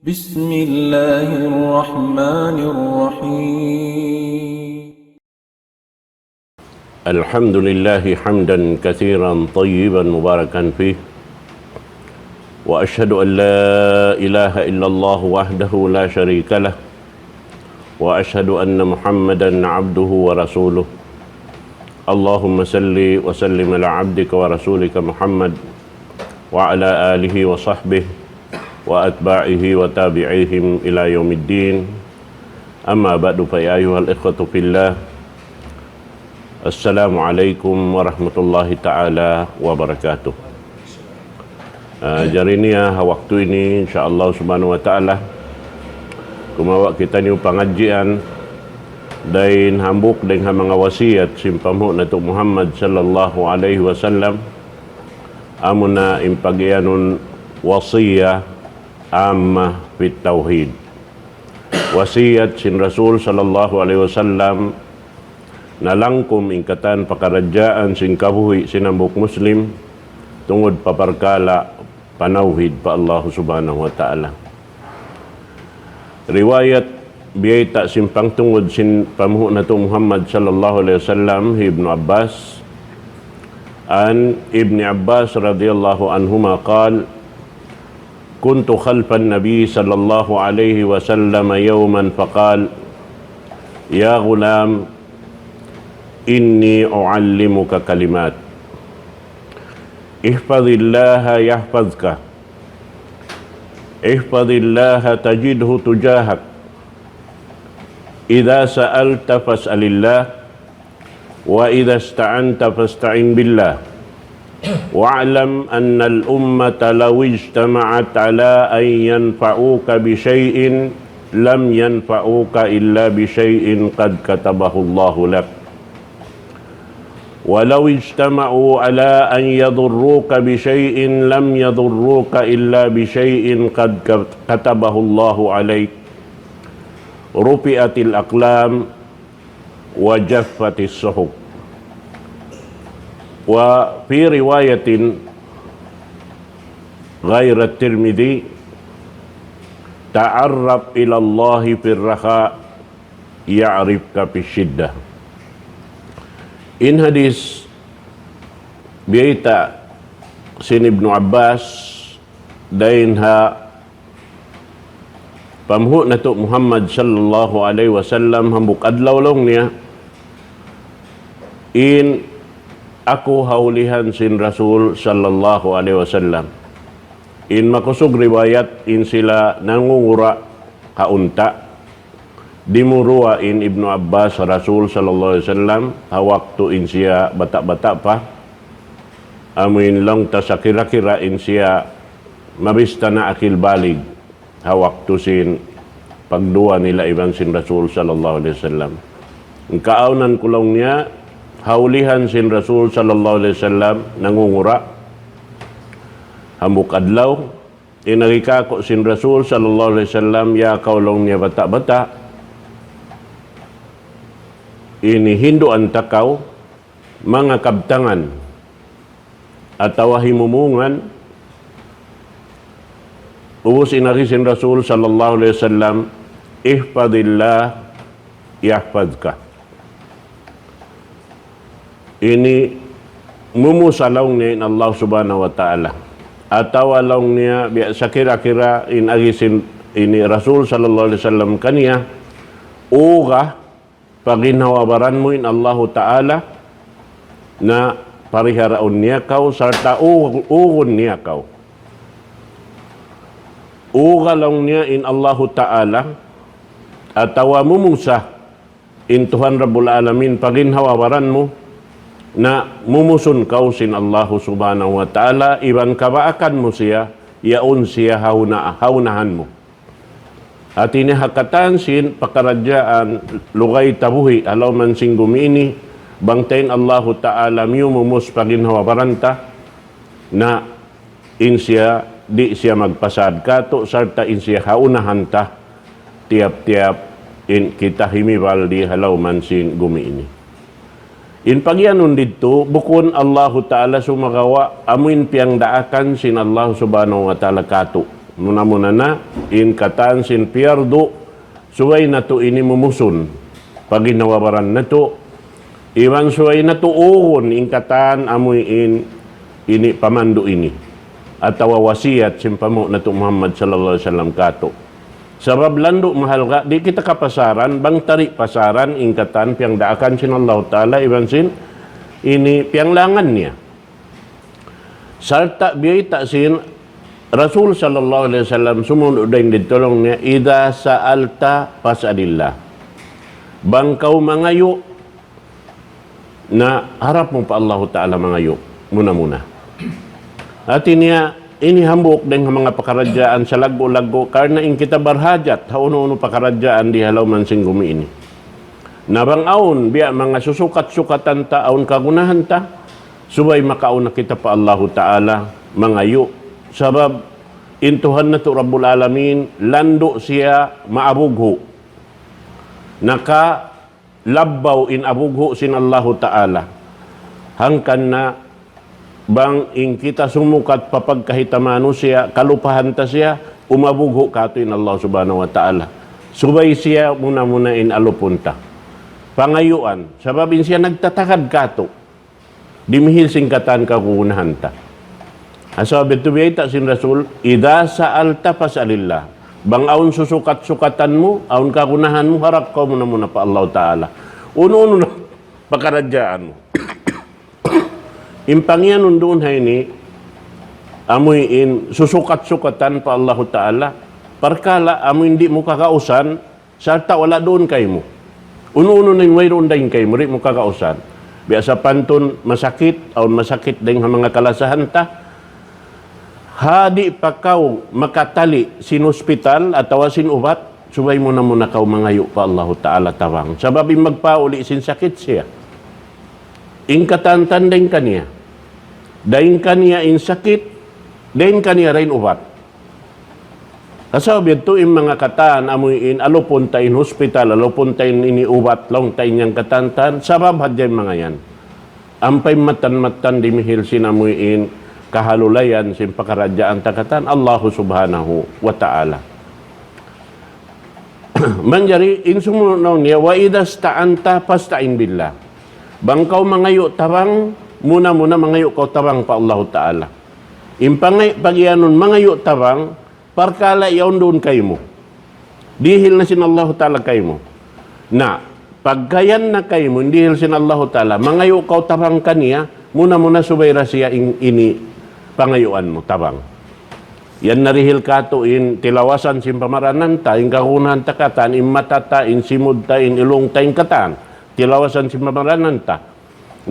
بسم الله الرحمن الرحيم. الحمد لله حمدا كثيرا طيبا مباركا فيه، وأشهد أن لا إله إلا الله وحده لا شريك له، وأشهد أن محمدا عبده ورسوله. اللهم صل وسلم على عبدك ورسولك محمد وعلى آله وصحبه وأتباعه وتابعيهم إلى يوم الدين. أما بعد فيا أيها الإخوة في الله، Assalamualaikum warahmatullahi ta'ala wabarakatuh. Jari ni waktu ini insyaAllah subhanahu wa ta'ala kumawa kita ni pengajian dan hambuk dengan mga wasiat simpamuk Nabi Muhammad sallallahu alaihi wasallam amuna impagyanun wasiyah amma fit tauhid. Wasiat sin Rasul sallallahu alaihi wasallam nalangkum ingkatan pakarajaan sing kabuhi sinambuk muslim tungod paparkala panauhid pa Allah subhanahu wa ta'ala. Riwayat biyay ta simpang tungod sin pamuhu na to Muhammad sallallahu alaihi wasallam Ibn Abbas an Ibn Abbas radhiyallahu anhuma qal kuntu khalfan nabi sallallahu alaihi wasallam yawman faqal ya gulam inni uallimuka kalimat ihfazillaha yahfazka ihfazillaha tajidhu tujahak idza sa'alta fas'alillah wa idza ista'anta fasta'in billah wa'lam anna al-ummata law ijtama'at ala an yanfa'uka bi syai'in lam yanfa'uka illa bi syai'in qad katabahu Allahu lak. ولو اجتمعوا على أن يضروك بشيء لم يضروك إلا بشيء قد كتبه الله عليك رفعت الأقلام وجفت الصحف. وفي رواية غير الترمذي تعرف إلى الله في الرخاء يعرفك في الشدة. In hadis biyita sin Ibn Abbas dain ha pamhu na to Muhammad sallallahu alaihi wasallam hambuk adlaw long niya in ako haulihan sin Rasul sallallahu alaihi wasallam in makusog riwayat in sila nangungura kaunta dimurua in Ibnu Abbas Rasul sallallahu alaihi wasallam hawaktu in siya bata-bata pa amin lang ta sa kira-kira in siya mabista na akil balig hawaktu sin pagduwa nila iban sin Rasul sallallahu alaihi wasallam. Ang kaaunan kulong niya haulihan sin Rasul sallallahu alaihi wasallam nangungura hambuk adlaw inagikako sin Rasul sallallahu alaihi wasallam ya kaulong niya bata-bata ini hinduan takaw mga kabtangan atawa himumungan ubos inarisin Rasul sallallahu alaihi wasallam ihfadillah yahfadka. Ini mumusalaw niya in Allah subhanahu wa ta'ala atawa lang niya sa kira-kira inarisin ini Rasul sallallahu alaihi wasallam kaniya uga paginawabaran mo in Allah Ta'ala na pariharaon niya kaw sarta ugon niya kaw. Uga lang niya in Allah Ta'ala atawa mumusa in Tuhan Rabbul Alamin paginhawabaran mo na mumusun kaw sin Allah Subhanahu wa Ta'ala iban kabaakan mo siya yaon siya haunahan mo. At inihakatan sin pakaradyaan lugay tabuhi alaw man sing gumini bangtayin Allahu Ta'ala miyumumus paginhawabaranta na insya di siya magpasad kato sarta insya haunahanta tiap-tiap in kita himibal di halaw man sing gumini. In pagyanon dito bukon Allahu Ta'ala sumagawa amin piyang daakan sin Allah Subhanahu wa Ta'ala kato Muna na, in katan sin pierdo, suway na to ini mumusun. Pag ginawabaran na to, iwan suway na to uon, in katan amoy ini pamando ini. At tawawasiyat simpamo na to Muhammad sallallahu alaihi wasallam kato. Sabab lando mahal ka, di kita kapasaran, bang tari pasaran, in katan, piyang daakan sin Allah Ta'ala, iwan sin, ini piyang langan niya. Salta biyay taksin, Rasul sallallahu alaihi wasallam sumunod din ditulong niya, ida sa'alta fas'alillah. Bangkaw mangayo na harap mo pa Allah Ta'ala mangayo muna. At ini hambuk din mga pakaradyaan sa lago-lago karna in kita barhajat hauno-uno pakaradyaan di halaw man sing gumi ini. Nabang aon biya mga susukat-sukatan ta aon kagunahan ta subay makauna kita pa Allah Ta'ala mangayo. Sabab, intuhan na to Rabbul Alamin, lando siya maabugho. Labaw in abugho sin Allah Ta'ala. Hangkan na, bang in kita sumukat papagkahitamano siya, kalupahan ta siya, umabugho kato in Allah Subhanahu wa Ta'ala. Subay siya muna in alupunta. Pangayuan, sababin siya nagtatakad kato. Dimihil singkatan kakugunahan ta. Asabi ito biyay sin Rasul, ida sa'alta fas'alillah. Bang aun susukat-sukatan mo, aun kakunahan mo, harap ka muna pa Allah Ta'ala. Uno-uno na pakaradyaan mo. Impangyan doon hay ni, amoy in susukat-sukatan pa Allah Ta'ala. Parkala, amoy hindi mo kakausan, sarta wala doon kay mo. Uno-uno na yung mayroon dahin kay mo, rin mo kakausan. Biasa pantun masakit, aun masakit dahin mga kalasahan ta, hadi pa kaw makatali sin hospital at sin ubat, subay mo na muna kaw mangayo pa Allah Ta'ala tawang. Sababi magpauli sin sakit siya. Ingkatantan din kaniya. Dahin kaniya in sakit, dahin kaniya rin ubat. Kasabi ito yung mga kataan, amoy in alupunta in hospital, alupunta in iniubat, long tayo niyang katantan, sabab hadyan mga yan. Ampay matan-matan dimihil sinamoy in kahalulayan sin pakaradyaan takatan Allah Subhanahu wa Ta'ala. Manjari in sumunod niya wa idas ta'anta pasta'in billah. Bangkaw mangayo tabang muna mangayo kaw tabang pa Allah Ta'ala. Impangay pagyanon mangayo tabang parkala yaon doon kay mo. Dihil na sin Allah Ta'ala kay mo. Na pagkayan na kay mo dihil sin Allah Ta'ala mangayo kaw tabang kaniya muna subay ra siya ini pangayuan mo, tabang. Yan narihil kato in tilawasan sin pamaranan ta, in kakunan ta katan, in matata, in simud ta, in ilong ta, in katan. Tilawasan sin pamaranan ta.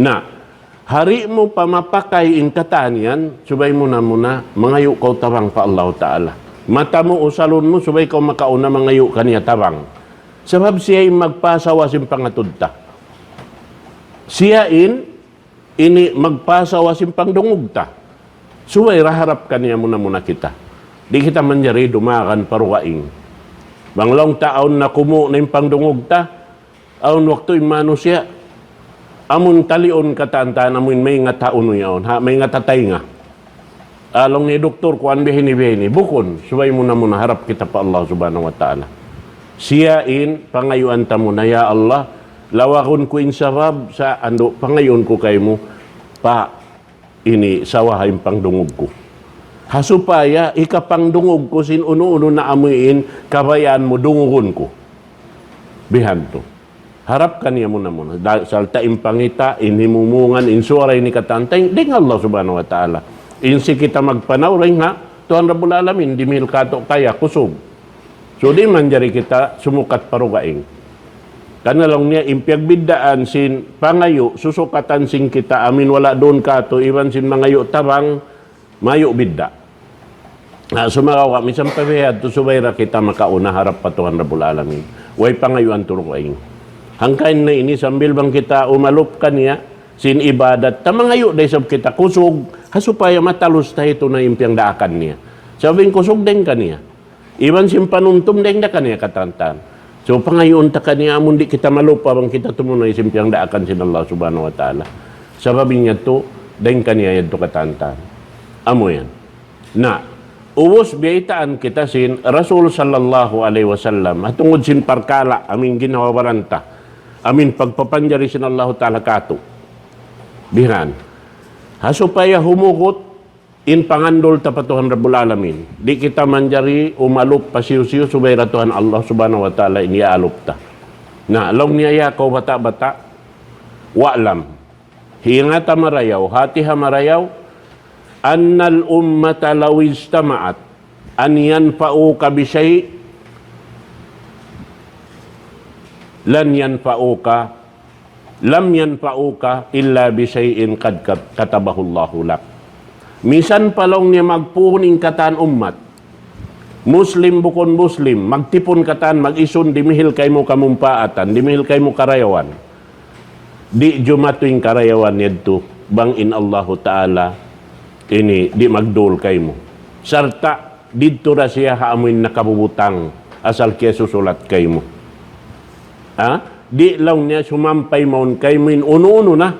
Na, hari mo pamapakay in katan yan, subay mo na muna, mangayo kaw tabang pa Allah Ta'ala. Mata mo o salon mo, subay kaw makauna mangayo kaniya tabang. Sabab siya yung magpasawa sin pangatod ta. Siya ini magpasawa sin pangdungog ta. Suway raharap kaniya muna kita. Di kita manjari dumakan paruwaing. Banglong taon na kumu na yung pangdungog ta, aun waktu imano siya, amun talion katantaan, amun may nga taon yun, may nga tatay nga. Along ni doktor, kuan bihini, bukon, suway muna harap kita pa Allah Subhanahu wa Ta'ala. Siya pangayuan ta muna, ya Allah, lawakon ko insarab sa pangayon ko kay mo, pa, ini sawahay pangdungog ko. Hasupaya, ikapangdungog ko sin uno-uno na amuin, kabayaan mo, dungugon ko. Bihanto. Harap kaniya muna. Salta impangita, inhimumungan, insuray ni katantay, ding Allah Subhanahu wa Ta'ala. Insi kita magpanaw rin nga, Tuhan Rabbul Alamin, dimil kato kaya, kusog. So di man jari kita sumukat parugaing. Kanalang niya impyagbidaan sin pangayo, susukatan sin kita, amin wala doon kato, iwan sin mangayo tabang, mayo bidda. Sumakaw kami, isang pabihad, to subayra kita makauna harap pa Tuhan Rabbul Alamin. Way pangayuan turugaing. Hangkain na ini, sambil bang kita umalup kaniya, sin ibadat, tamangayo day sab kita, kusog, hasupaya matalus tayo ito na impyang daakan niya. Sabing kusog din kaniya. Iwan sin panuntum din na kaniya katantan. So pangayon ta kaniya amon di kita malupa bang kita tumunay simpyang daakan sin Allah Subhanahu wa Ta'ala. Sababi niya to daing kaniya yadto katantan. Amo yan. Na Uwos biyaitaan kita sin Rasul sallallahu alaihi wasallam hatungod sin parkala amin ginawawaranta amin pagpapanjari sin Allah Ta'ala kato. Bihan. Hasupaya humugot in pangandol tapatuhan Rabbul Alamin. Di kita manjari umalup pasiyo-siyo subay ratuhan Allah Subhanahu wa Ta'ala iniaalop ta. Na long niyaya ko bata-bata wa'lam. Hingata marayaw, hatiha marayaw, annal ummata law ijtama'at an yanfa'uka bi syai' lam yanfa'uka illa bi syai'in qad katabahu Allahu lak. Misan palong niya magpuhuning kataan umat, Muslim bukon Muslim, magtipon kataan, mag-ison, dimihil kay mo kamumpaatan, dimihil kay mo karayawan. Di jumatuing karayawan nito, bangin Allahu Ta'ala, ini di magdul kay mo. Sarta, dito ra siya haamoy nakabubutang, asal kaya susulat kay mo. Ha? Di lang niya sumampay maun kay mo, uno-uno na,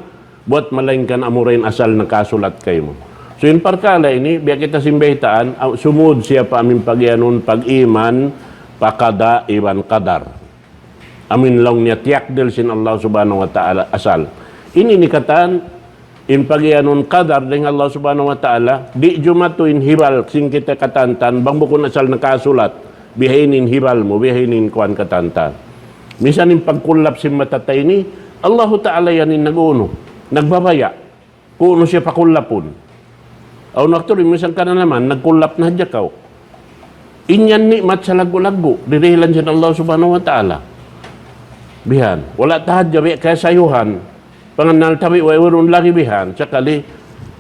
buat malaingkan amurain asal nakasulat kay mo. So yung parkala ini, biya kita simbahitaan, sumud siya pa amin pagyanon, pag-iman, pakada, iwan kadar. Amin lang niya, tiyak del sin Allah Subhanahu wa Ta'ala asal. Ini nikatan, in pagyanon kadar dengan Allah Subhanahu wa Ta'ala, di jumatuin hibal, sing kita katantan, bang bukon asal nakasulat, bihinin hibal mo, bihinin kuan katantan. Misan yung pagkulap si matatay ni, Allah Ta'ala yanin nag-uno, nagbabaya, kuno siya pakulapon. Aw naktuloy, minsan ka na naman, nagkulap na dyan Inyan ni mat sa lagu-lagu, dirihilan siya ng Allah Subhanahu wa Ta'ala. Bihan, wala tahad jabi kaya sayuhan, panganal tabi, waiwarun lagi bihan, sakali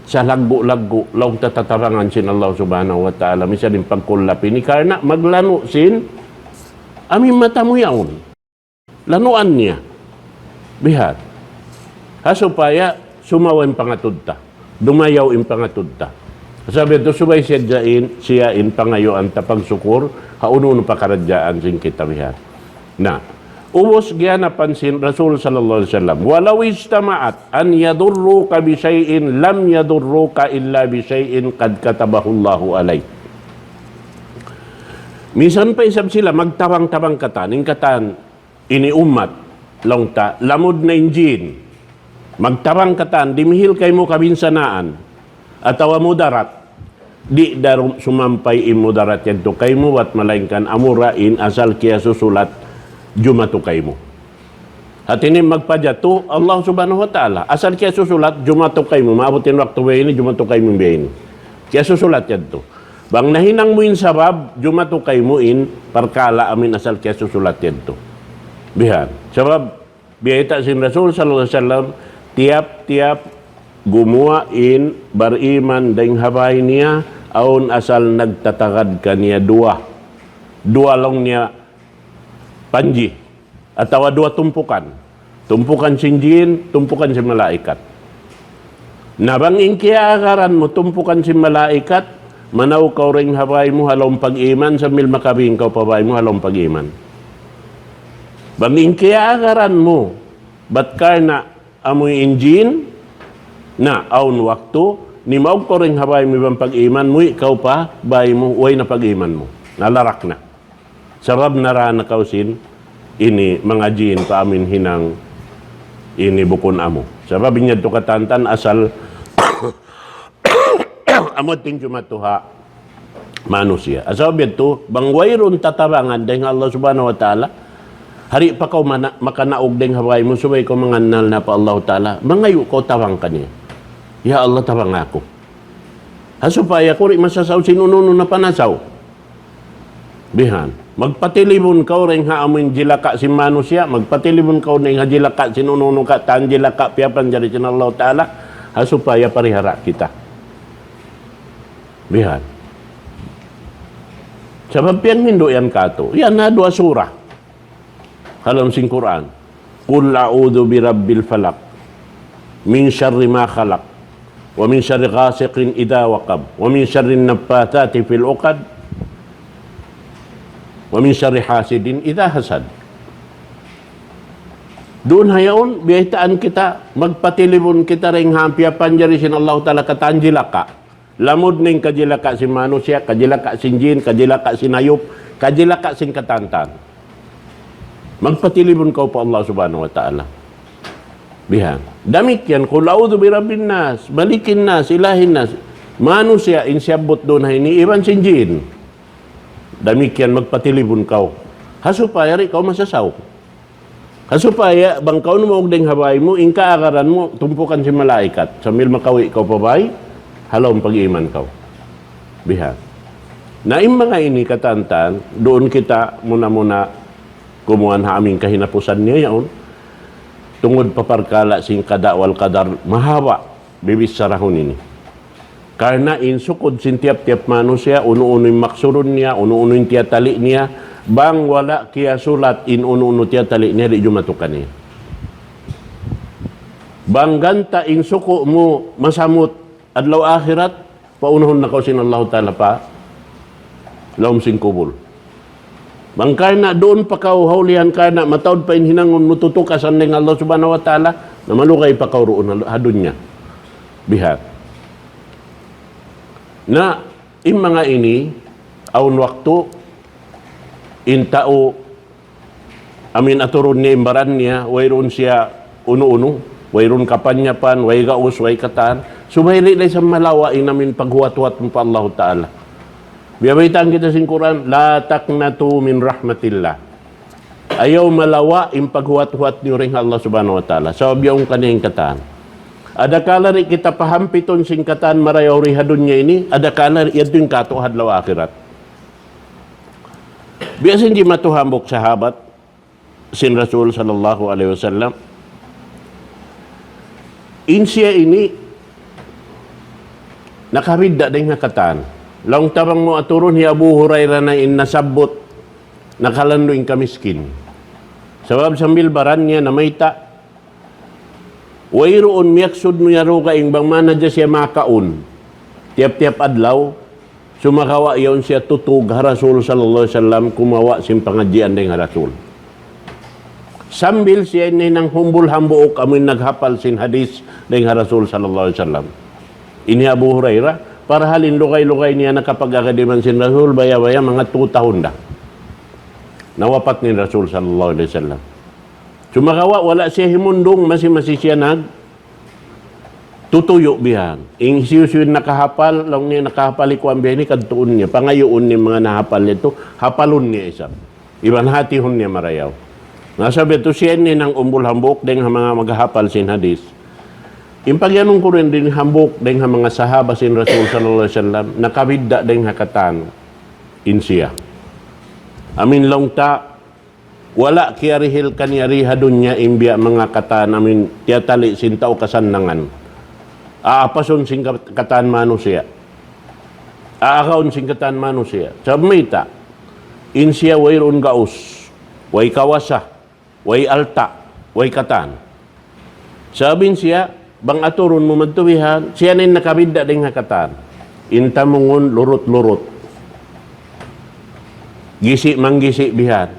sa lagu-lagu, laong tatatabangan sin Allah Subhanahu wa Ta'ala, minsan yung pagkulap ini, karena maglano sin, amin mata mo yaon. Lanuan niya. Bihan. Hasupaya, sumawa yung pangatudta. Dumayaw yung pangatudta. Sabi ito, subay siya in pangayoan tapang sukur, hauno pa karadyaan sin kita bihan. Na, uwos gyan napansin Rasul sallallahu alaihi wasallam, walau istama'at an yadurruka bi syai'in lam yadurruka illa bi syai'in qad katabahu Allahu alayk. Minsan pa isab sila magtabang-tabang katan ini umat longta lamod na injin. Magtabang katan dimihil kay mo kabinsanaan atawa mudarat di darum sumampay imudarat yan to kay mo at malaingkan amurain asal kaya susulat jumatu kay mo. At ini magpadyato Allah Subhanahu wa Ta'ala asal kaya susulat jumatu kay mo maabutin waktu ini jumatu kay mo biyain kaya susulat yan to bang nahinang mo in sabab jumatu kay mo in parkala amin asal kaya susulat yan to bihan sabab biyayta sin Rasul sallallahu alaihi wasallam tiap-tiap gumawa in bariman dahing habay niya aun asal nagtatagad kaniya dua lang niya panji atawa dua tumpukan sinjin, tumpukan si malaikat. Nabang inkiagaran mo tumpukan si malaikat, manaw ka ring habay mo halong pag-iman, sambil makabing ka pabay mo halong pag-iman. Bang inkiagaran mo, bat karna amoy injin, na aun waktu, ni maw ko ring habay mo bang pag-iman mo, ikaw pa, bay mo, way na pag-iman mo. Nalarak na. Sarab narana kausin, ini mga jin pa amin hinang ini bukon amo. Sabab niya to katantan asal amot ting jumatuha manusia. Asal to bangwayron tatabangan dahil Allah Subhanahu wa Ta'ala hari pa kau makanaog dahil haway mo subay ko manganal na pa Allah Ta'ala mangayo ko tawang kaniya. Ya Allah tawang ako. Hasupaya ko rin masasaw sinununo na panasaw. Bihan. Magpatilibon ka rin haamin jilaka si manusia, magpatilibon ka rin jilaka sinununo ka, tan jilaka piyapan jari sin Allah Ta'ala, hasupaya parihara kita. Bihan. Sabab yan hindo yan kato. Yan na dua surah. Halam sing Quran. Qul a'udhu bi rabbil falak, min syarri ma khalaq, wa min syarri ghasiqin idha waqab, wa min syarri naffathati fil uqad, wa min syarri hasidin idha hasad. Doon hayaon, biyahitaan kita, magpatilibon kita ring hampia panjari sin Allah Ta'ala katanjilaka. Lamod ning kajilaka si manusia, kajilaka sin jin, kajilaka sin hayop, kajilaka sin katantan. Magpatilibon ka pa Allah subhanahu wa ta'ala. Bihan. Damit yan, kul a'udhu bi rabbin nas, malikin nas, ilahin nas. Manusia, insyabot doon ni iban sin jin. Damit yan, magpatilibon ka. Hasupaya rin ka masasaw. Hasupaya, bang ka numawag ding habay mo, inka akaran mo, tumpukan si malaikat. Sambil makawi ka pabay, halawang pag-iman ka. Bihan. Na yung mga ini katantan, doon kita muna-muna kumuhan ha aming kahinapusan niya yaon. Tungod paparkala sing kadawal kadar mahawa, bibis sarahon ini. Karena insukod sin tiap-tiap manusia, uno-uno yung maksurun niya, uno-uno yung tiyatali niya, bang wala kaya sulat in uno-uno tiyatali niya, di jumatukan niya. Bang ganta insuko mo masamot adlaw akhirat, paunahon na kausin Allah Ta'ala pa, laom sing kubul. Bang karna doon pa kauhaulihan karna matawad pa inhinangon mututukasan ng Allah Subhanahu wa Ta'ala na malukay pa kauroon hadun niya. Bihat. Na im mga ini aun waktu intao amin aturun ni imbaran niya wayron siya uno-uno wayron kapanya pan way gaus way katan sumayli lay sa malawa inamin paghuwat-huwat mo pa Allah Ta'ala. Biyabaitan kita sin Quran, la taqnatu min rahmatillah. Ayaw malawa im paghuwat-huwat niyo ring Allah Subhanahu wa Ta'ala. Sa biyong kaniyang katan. Ada kala rin kita pahampiton sing katan marayaw rihadun niya ini, ada kala rin ito yung kato hadlaw akhirat. Biyasin di matuhambok sahabat sin Rasul sallallahu alaihi wasallam. Insya ini nakabidda din nga katan. Long tabang mo aturon hi Abu Hurairah na nasabot nakalandoing kamiskin. Sabab sambil baran niya na mayta wayroon miyaksud mo yaro ka ing bang manadya siya makaon. Tiap-tiap adlaw sumakawa yaon siya tutug ha Rasul sallallahu alaihi wasallam kumawa sim pangadjian ding ha Rasul. Sambil siya ni nang humbul hambuok amin naghapal sin hadis ding ha Rasul sallallahu alaihi wasallam. Ini Abu Hurairah para halin lukay-lukay niya nakapag-akadiman sin Rasul, baya-baya mga 2 tahun na. Nawapat ni Rasul sallallahu alaihi wasallam. Sumakawa, wala siya himundong, masi siya tutuyo bihan. Ing siyo-siyo nakahapal, lang niya nakahapal ikuan bihan ni kadtuon niya. Pangayoon niya mga nahapal nito, hapalon niya isang. Iban hatihon niya marayaw. Nasabi ito siya ni nang umbul hambok deng mga maghahapal sin hadis. Impagyanong ko rin din hambok dahil mga sahaba sin Rasul sallallahu alaihi wasallam nakabidda dahil hakatan insiya. Amin long ta wala kiyarihil kanyari hadun niya imbya mga katan amin tiyatali sin tao kasannangan. Aapason sin katan manusia. Aakaon sin katan manusia. Sabmita insiya wayron gaus, way kawasa, way alta, way katan. Sabin siya bang aturun mo magtuwihan, siya na nakabidda ding hakatan. Inta mungon lurut-lurut. Gisi manggisi bihan.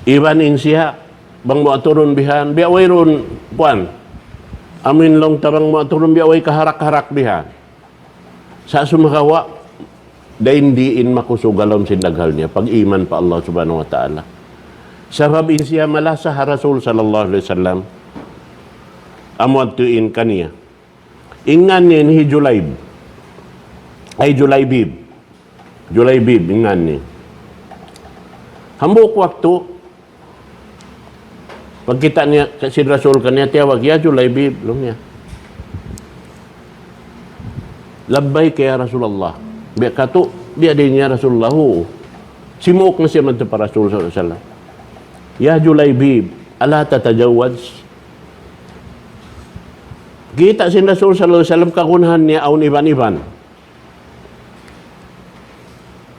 Ibanin siya, bang mo aturun bihan, biaway ron, puan. Amin long tabang mo aturun biaway kaharak-harak bihan. Sa sumakawa, dahin diin makusugalon sindaghal niya, pag-iman pa Allah subhanahu wa ta'ala. Sabab in siya malasa ha Rasul sallallahu alaihi wasallam, amwat tuin kaniya. Ingan niya ni Julayb. Ay Julaybib. Julaybib, ingan niya. Hambuk waktu, pagkita niya, si Rasul kaniya, tiyawag, ya Julaybib, long niya. Labbay kaya Rasulullah. Biya kato, biya din niya Rasulullah. Simuk na siya man pa Rasul sallallahu alaihi wasallam. Ya Julaybib, ala tatajawaz. Kita si Rasul sallallahu alaihi wasallam kakunhan niya aun iban-iban.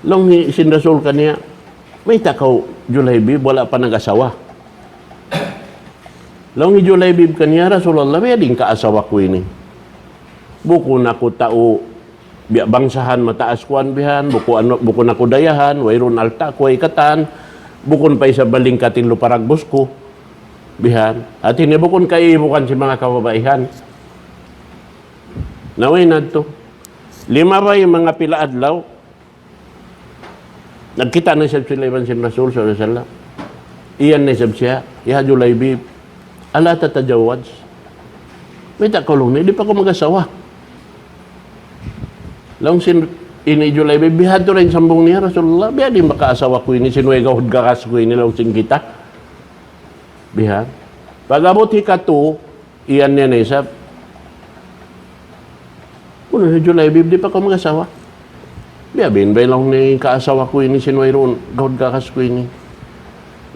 Long ni si Rasul kaniya, may takaw Julaybib wala pa nag-asawa. Long ni Julaybib kaniya Rasulullah may ding kaasawa ko ini. Buko na ko tao bangsahan mataas kuan bihan, buko na ko dayahan, wayron alta ko ay katan, bukon pa isa balingkatin luparagbos ko bihan. At hinibukon kay ibukan si mga kababaihan. Naway na to. Lima ba yung mga pila adlaw? Nagkita na siya sila Iban sin Rasul sallallahu alaihi wasallam. Iyan na siya, ya Julaybi, ala tatajawad. May takulong na, hindi pa ko mag-asawa. Lang sin ini Julaybi, bihad to rin sambong niya Rasulullah, bihad din maka-asawa ko ini, sinuwega hudgakas ko ini, lang sin kita. Bihad. Pag-abot hikato, iyan niya na isap. Kung si Julaybi, di pa ko mag-asawa. Biyabin, bay lang ni kaasawa ko ini, sinuwero hudgakas ko ini.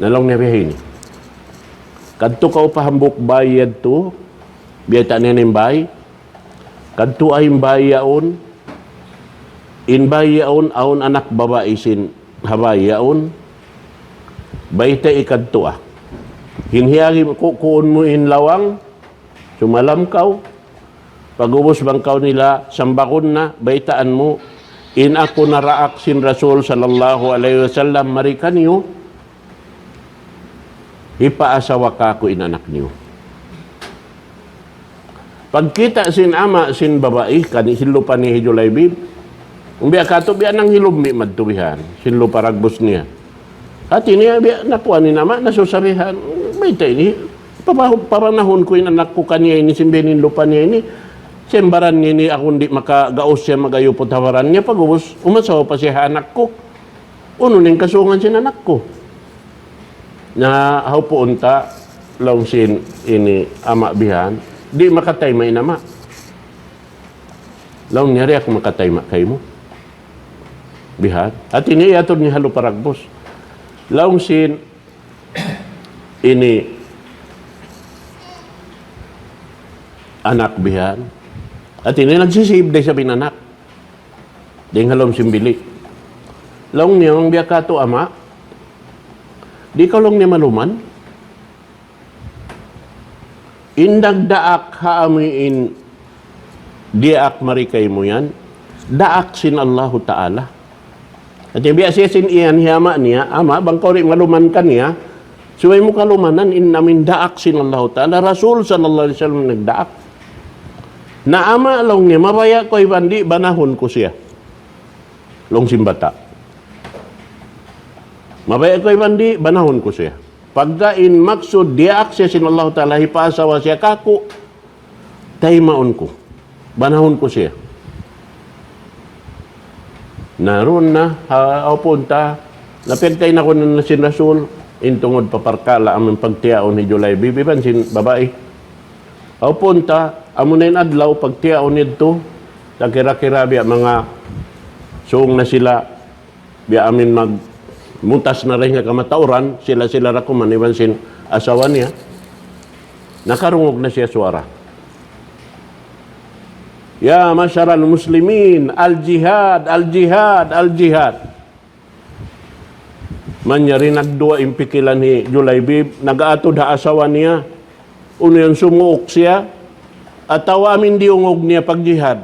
Nalang niya biyahin. Kadto ka upahambok bayad to, biyata niya ng bay. Kadto ay bayaon, in bayaon, aon anak babae sin habayaon, bayta ikadto ah. Hinhiyagi kukuon mo in lawang, sumalamkaw, pag-ubos bangkaw nila, sambakon na, baytaan mo, in ako naraak sin Rasul sallallahu alaihi wasallam, marikan niyo, ipaasawa ka ko inanak niyo. Pagkita sin ama sin babae, kani hilupan ni Julaybi, umbiya kato biya nang hilubmi madtubihan, sinlo paragbos niya. Hati niya biya napuan ni nama, nasusabihan, may tayo ni, papanahon ko yung anak ko kaniya ini, simbinin lupa niya ini, sembaran niya ni ako hindi makagaos siya magayupot hawaran niya, pag-ubos, umasawa pa siya anak ko. Uno ning kasungan sin anak ko. Na haupuon ta, long sin ini ama bihan, di makatay may nama. Long nyari ako makatay kay mo. Bihan. At ini yatod ni halo paragbos. Long sin ini anak bihan. At ini nagsisib day sa binanak. Ding halom simbili. Long niyang biya kato ama, di ka lang niya maluman. Indagdaak haamiin diak marikay mo yan. Daak sin Allahu Ta'ala. At yung biya siya sin iyan hiyama niya, ama, bangkori maluman ka niya, suway mo kalumanan, in namin daak sin Allahu Ta'ala. Rasul sallallahu alaihi wasallam nagdaak. Na ama lang niya, mabaya ko ibandi, banahon ko siya. Long simbata. Mabaya ko ibandi, banahon ko siya. Pagkain maksud, diak siya sin Allah Ta'ala, hipasawa siya kako, taymaon ko. Banahon ko siya. Naroon na, punta, napagtay na ko na sin Rasul, intungod paparkala aming pagtiyaon ni Julaybi, biban sin babae. Punta, amunayin adlaw, pagtiyaon nito, kira-kira biya mga suong na sila, biya amin mutas na rin nga kamatauran, sila rakuman, iban sin asawa niya, nakarungog na siya suara. Ya masyaral muslimin, al-jihad, al-jihad, al-jihad. Manyari nagdua impikilan ni Julaybi, nag-aatod ha asawa niya, uno yung sumuok siya, at amin diungog niya pag-jihad.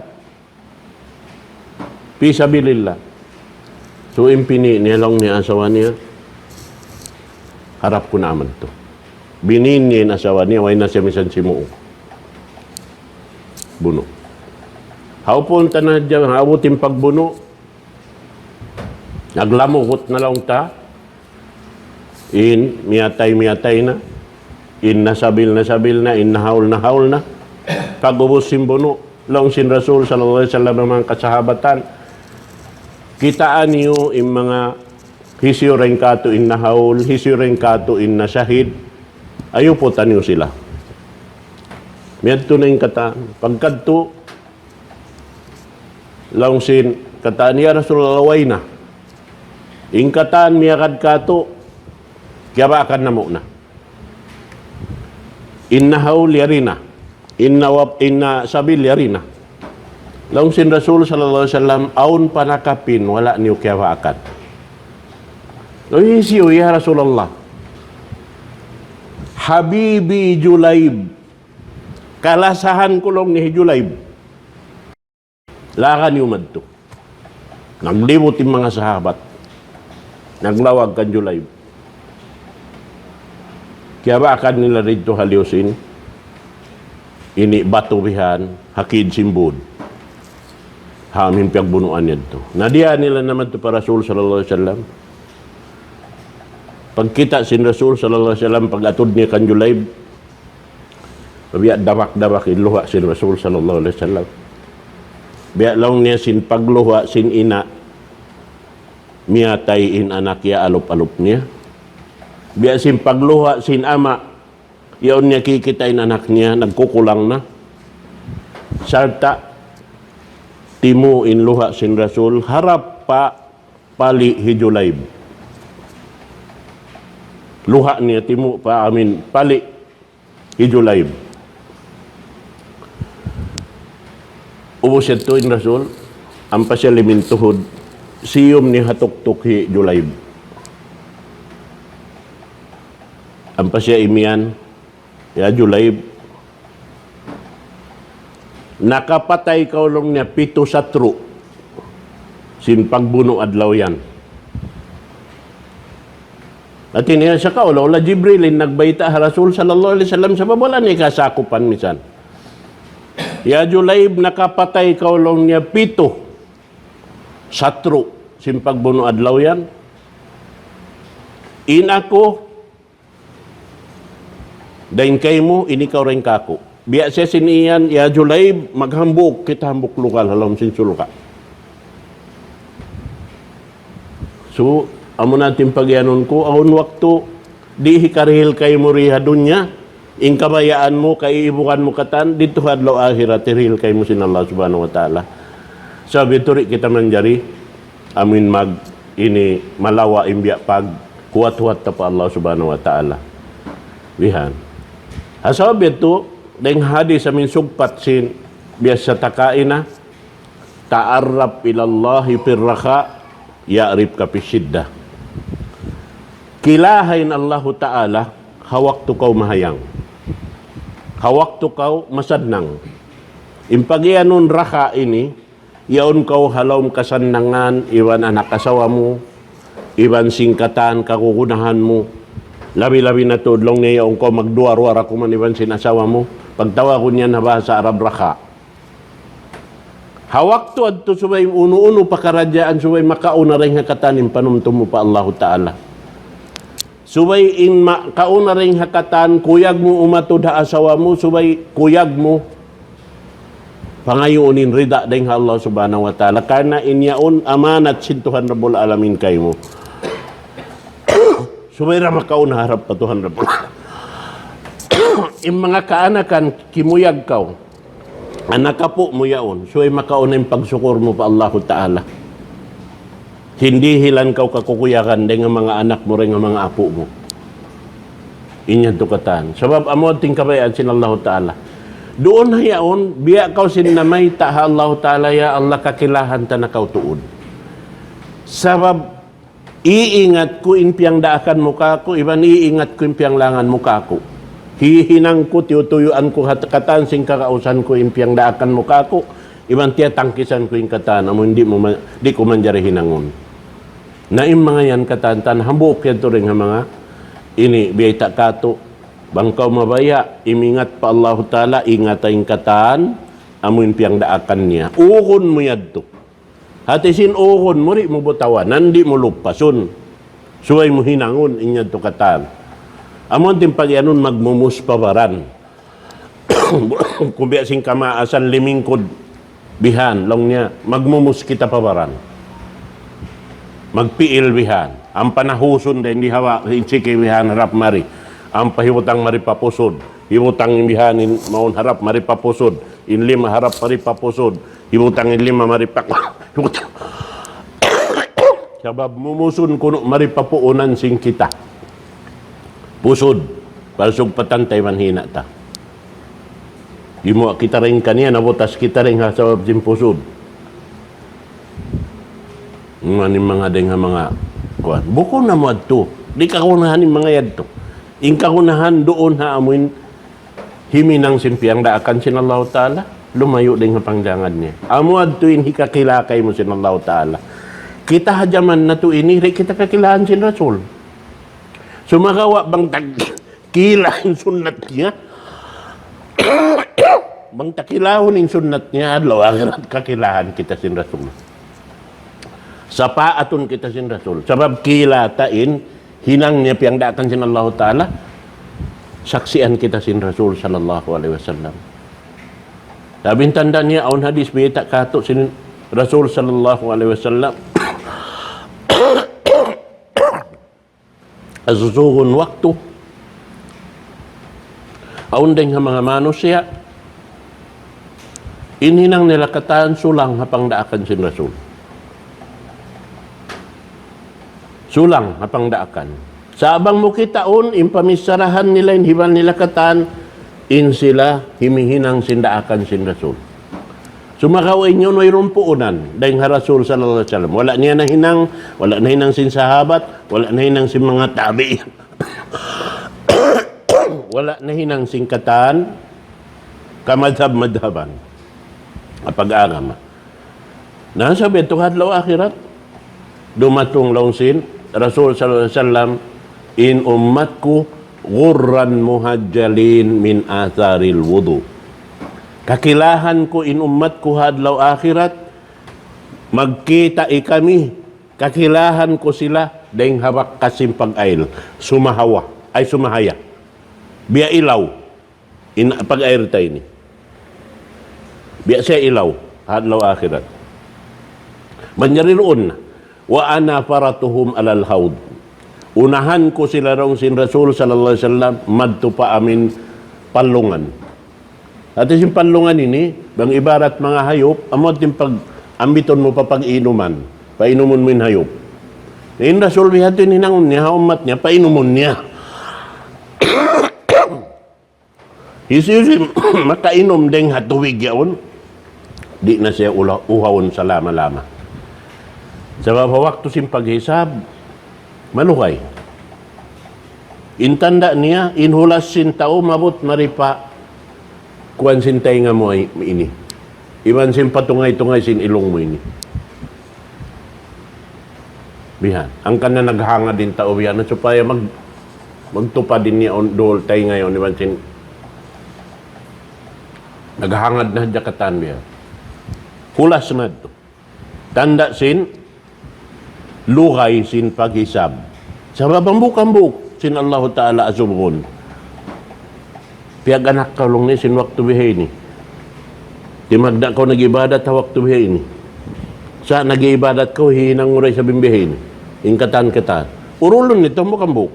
Pisabilillah. So, impini niya lang niya asawa niya. Harap ko naman to. Binin niya yung asawa niya, way na siya misan simuong. Buno. Haupunta na dyan, hautin pagbuno. Naglamukot na lang ta. In, miyatay na. In, nasabil na. In, nahaul na. Pag-ubos simbuno. Long sin Rasul sallallahu alaihi wasallam ng mga kasahabatan. Kitaan niyo yung mga hisyuren kato in nahaul, hisyuren kato in nasahid. Ayuputan niyo sila. Miyadto na yung kataan. Pagkadto, lang sin kataan niya Rasulullah way na. In kataan miyakad kato, kaya ba akan na muna. In nahaul yarina. In sabil yarina. Lang sin Rasul sallallahu alaihi wasallam aun panakapin wala niyo kiyawakan. Siyo ya Rasulullah. Habibi Julayb. Kalasahan ko lang ni Julayb. Lakan niyo madto. Naglibot yung mga sahabat. Naglawag kan Julayb. Kiyawakan nila rito haliusin. Ini batubihan hakid simbud. Amin piyagbunuan niya to. Nadiya nila naman to para Rasul sallallahu alaihi wasallam. Pagkita sin Rasul sallallahu alaihi wasallam pag-atod niya kan Julayb, biya dabak-dabak iluha sin Rasul sallallahu alaihi wasallam. Biya lang niya sin pagluha sin ina, miyatay in anak ya alop-alop niya. Biya sin pagluha sin ama, yaon niya kikitain anak niya, nagkukulang na. Sarta, timu in luha sin Rasul, harap pa pali hijulayb. Luha niya, timu pa amin, pali hijulayb. Ubos ito in Rasul, ang pasya limintuhod, siyom ni hatok-tok hi Julayb. Ang pasya imian, ya Julayb, nakapatay kaulong niya 7 satru, sin pagbuno adlaw yan. At iniya sa kaulaw, la Jibrilin nagbayta ha Rasul sallallahu alaihi wasallam sa babalan niya kasakupan misan. Ya Julayb, nakapatay kaulong niya 7 satru, sin pagbuno adlaw yan. Inako, dahin kay mo, inikaw rin kako. Biya siya siniyan, ya Julayb, maghambuk, kita hambuk lokal, halam sin sulka. So, amo natin pagyanon ko, ahon waktu, di hikarihil kay mo riha dunya, in kabayaan mo, kay ibukan mo katan, dito hadlaw akhirat, tirihil kay mo sin Allah subhanahu wa ta'ala. Sabi turi kita manjari, amin mag, ini malawa imbiya pag, kuat-kuat ta pa Allah subhanahu wa ta'ala. Bihan. Asabi ito, dahil hadis amin sugpat sin biasa takain na ta'arrab ilallahi pirraka ya'rib ka pisidda. Kilahain Allah Ta'ala hawak tu kau mahayang, hawak tu kau masadnang. Impagyanon raka ini yaon kau halom kasanangan iwan anak asawa mo, iwan singkatan kakukunahan mo, labi-labi na tudlong niya yaon kau magduar-war ako man iwan sinasawa mo. Pagtawa ko niyan na bahasa Arab raka. Hawak to at to subay uno-uno pakaradyaan subay makauna rin hakatanin panumtum mo pa Allah Ta'ala. Subay in kauna rin hakatan, kuyag mo umatod ha asawa mo, subay kuyag mo pangayunin rida din ha Allah Subhanahu wa Ta'ala. Karena inyaon amanat sintuhan rabul alamin kay mo. Subay ra makauna harap patuhan rabul. Yung mga kaanakan, kimuyag kaw, anak ka po mo yaon, so ay makauna yung pagsukur mo pa Allah Ta'ala. Hindi hilan kaw kakukuyakan din ang mga anak mo rin ang mga apo mo. Inyan tukatan. Sabab amod ting kabayaan sin Allah Ta'ala. Doon na yaon, biya kaw sinamay taha Allah Ta'ala ya Allah kakilahan ta na kaw tuod. Sabab, iingat ko impiyang daakan mo kako, iban iingat ko impiyang langan mo kako. Hihinang ko, tiyutuyuan ko katan, sing kakausan ko, impiyang daakan mo kako, ibang tiyatangkisan ko yung katan, amo di ko manjari hinangon. Naim mga yan katantan, hambuk yan to rin nga mga, ini, biyay takato, bangkaw mabaya, imingat pa Allah Ta'ala, ingat yung katan, amo impiyang daakan niya. Ukon mo yan to. Hatisin ukon mo, ri mo butawa, nandi mo lupasun, suway mo hinangon, inyad to katan. Amon din pagyanon magmumus pabaran. Kung biasing kamaasan limingkod bihan, long niya, magmumus kita pabaran. Magpiil bihan. Ang panahuson din di hawa, insiki bihan harap mari. Ang pahiwutang mari papusod. Hiwutang bihan in maun harap mari papusod. In lima harap mari papusod. Hiwutang in lima mari papusod. Sabab mumusun kuno mari papuunan sing kita. Pusod, palsog patantay manhina ta. Di mo kita rin kaniya, nabutas kita rin ha sa wabjim pusod. Mga ding mga kuwan. Buko na mo adto. Di kakunahan yung mga yadto. In kakunahan doon ha amuin himinang simpiang daakan sin Allah Ta'ala. Lumayo din ang pangdangan niya. Amo adto in hikakilakay mo sin Allah Ta'ala. Kita hajaman na to ini, kita kakilahan sin Rasul. Sumagawa bang kilahin sunat niya? bang takilahon in sunnat niya adlaw akhirat kakilahan kita sin Rasul. Sapa aton kita sin Rasul. Sabab kilatain hinang niya piyang daakan sin Allah Ta'ala saksian kita sin Rasul sallallahu alaihi wasallam. Labing tanda niya aun hadis bita kato sin Rasul sallallahu alaihi wasallam. Azuzuhun waktu aun deng mga manusia inhinang nila kataan sulang hapang daakan sin Rasul. Sulang hapang daakan. Sa abang mo kitaon, impamisarahan nila inhiban nila kataan, in sila himihinang sindaakan sin Rasul. Sumakawin nyo no'y rumpuunan dahil nga Rasul sallallahu alaihi wasallam. Wala niya na hinang, wala na hinang sin sahabat, wala na hinang sin mga tabi. Wala na hinang sin kataan, kamadhab-madhaban. Pag-agama. Nasabi, itong hadlaw akhirat, dumatong longsin, Rasul sallallahu alaihi wasallam, in ummatku ghurran muhajjalin min atharil wudu. Kakilahan ko in ummatku hadlaw akhirat, magkita kami, kakilahan ko sila dahil hawak kasim pag-ail, sumahawa, ay sumahaya. Biya ilaw, in pag-air tayo ni. Biya siya ilaw, hadlaw akhirat. Manyariroon na, wa ana faratuhum alal haud. Unahan ko sila rong sin Rasul sallallahu alaihi wasallam madto pa amin palungan. At yung palungan ini, bang ibarat mga hayop, amot yung pag-ambiton mo pa pag-inuman, painumun mo yung hayop. Yung Rasul bihatin hinangon niya, umat niya, painumun niya. Isi makainom deng hatuwig yaon, di na siya uhawon sa lama-lama. Sa waktu sim paghisab, malukay. Intanda niya, inhulas sin tao, mabot maripa, kuwan sin tainga mo ay ini. Iwan sin patungay-tungay sin ilong mo ini. Bihan. Ang kana naghanga din tao bihan. Supaya magtupad din niya on dool tainga yun. Iwan sin naghangad na jakatan bihan. Hulas na ito. Tanda sin luhay sin paghisab. Sa babambuk-ambuk sin Allah Ta'ala asubun. Piyag anak ka lang ni sin waktu bihay ni. Di magda ko nag-ibadat ha waktu bihay ni. Sa nag-ibadat ko, hinang uray sa bimbihay ni. Ingkatan-katan. Urulon nito mo kambuk.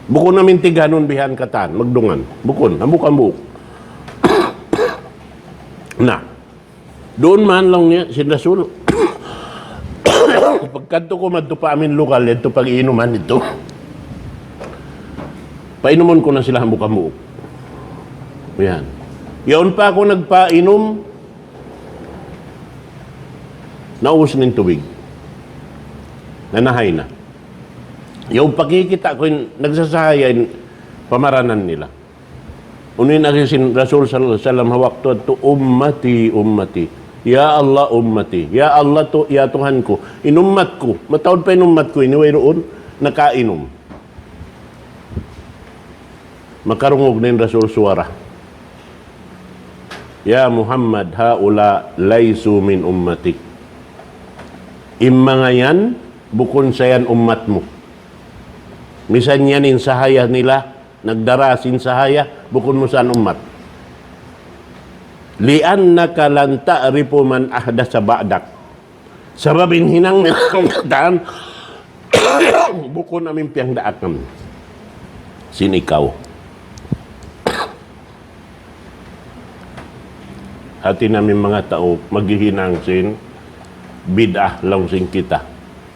Bukon namin tiganon bihan katan, magdungan. Bukon, ambuk-ambuk. Na, doon man lang niya, sin Rasul. Pagkanto ko madto pa amin lokal, ito pag-iinuman ito. Painuman ko na sila ambuk-ambuk. Yan. Yaon pa ako nagpainom, naubos ng tubig. Nanahay na. Yung pagkikita ko, nagsasahayan pamaranan nila. Unin na sin Rasul sallallahu alaihi wasallam hawak to ummati, ummati. Ya Allah, ummati. Ya Allah, to, ya Tuhan ko. Inummat ko. Matawad pa inummat ko. Iniway roon, nakainom. Makarungog na yung Rasul suwara. Ya Muhammad, haula laysu min ummatik. Imma yan, bukon sayan umat mo. Misan yanin sahaya nila, nagdarasin sahaya, bukon mo saan umat. Li'annaka lan ta'rifu man ahdasa ba'dak. Sababin hinang nilang bukon amin piyang daakam. Sin ikaw. Hati namin mga tao, maghihinang sin, bid'ah lang sin kita.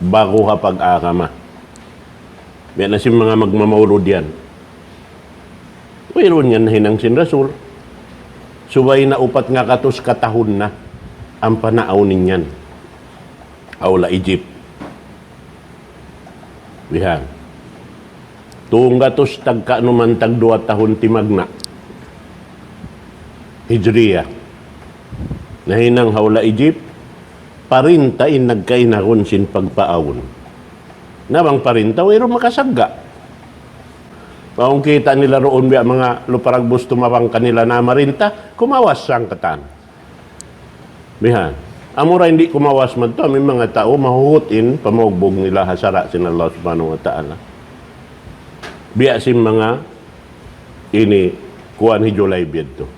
Bago ha pag-akama. Yan na sin mga magmamaulod yan. Mayroon yan hinang sin Rasul. Subay na upat nga katos katahon na ang panaaw ninyan. Aula Egypt. Bihan. Tuong gatos tagka numan tag 2 tahon timagna. Hijriya. Nahinang haula Egypt, parinta in nagkainakon sin pagpaawon. Nabang parinta, wero makasagga. Maong kita nila roon biya mga luparagbos tumawang kanila na marinta, kumawas sang katan. Bihan. Amura hindi kumawas man to, may mga tao mahuhutin, pamugbog nila hasara sin Allah subhanahu wa ta'ala. Biya sim mga ini kuan hijulay biyad to.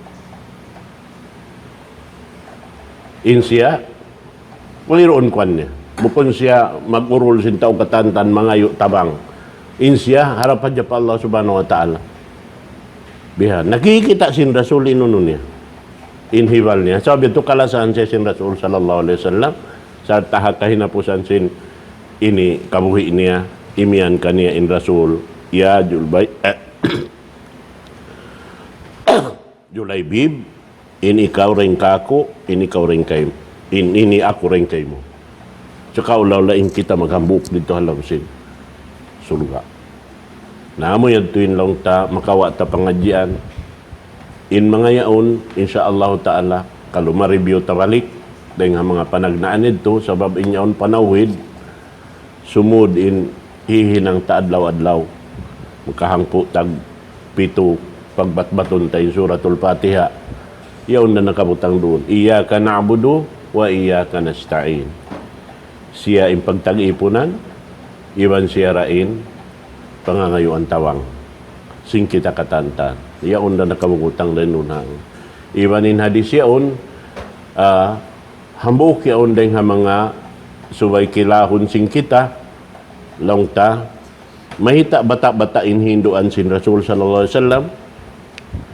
Insiya, waliroon kuan niya. Bukon siya mag-urul sin tao katantan mga tabang. Insiya, harapan niya pa Allah subhanahu wa ta'ala. Bihan. Nakikita sin Rasul inuno niya. Inhiwal niya. Sabi ito kalasan siya sin Rasul sallallahu alaihi wasallam. Sa tahakahinapusan sin ini kabuhi niya. Imian kaniya in Rasul. Ya Julbay. Julaybib. In ikaw rin kako. In ikaw rin kayo. Ini ako rin kayo mo. Tsaka ulaw-laing kita maghambuk dito halamsin. Surga. Namo yan tuwin lang ta, makawa ta pangadyan. In mga yaon, insyaallah ta'ala, kalumaribyo ta balik, dahil nga mga panagnaan ito, sabab inyaon panawid, sumud in hihinang taadlaw-adlaw. Magkahangpo tag pito, pagbatbaton tayo suratul Fatiha. Yaon na nakabutang doon. Iyaka na'budu wa iyaka nasta'in. Siya in pagtag-ipunan, iban siya rain, pangangayuan tawang. Sing kita katantan. Iyaon na nakamugutang lenunang. Iban in hadis yaon, hambuk yaon din nga mga subay kilahon sing kita, langta, mahita bata-bata in hinduan sin Rasul sallallahu alaihi wasallam,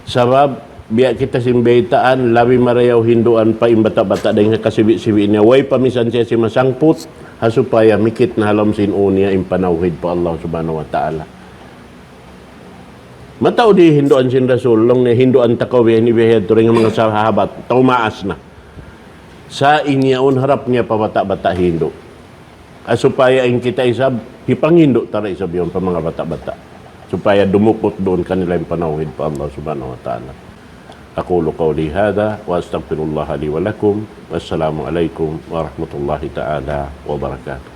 sabab biya kita simbeitaan, labi marayaw hinduan pa in bata-bata din nga kasibi-sibi niya, way pamisan siya si masangput, hasupaya mikit na halam sin unia impanawhid pa Allah subhanahu wa ta'ala. Matao di hinduan sin Rasul, long ni hinduan takaw ni bihad turing mga sahabat, tumaas na. Sa inyaon harap niya pa bata-bata hindu. Asupaya in kita isab, hipangindo tara isab yun pa mga bata-bata. Supaya dumukot doon kanila impanawhid pa Allah subhanahu wa ta'ala. أقول قولي هذا وأستغفر الله لي ولكم والسلام عليكم ورحمة الله تعالى وبركاته.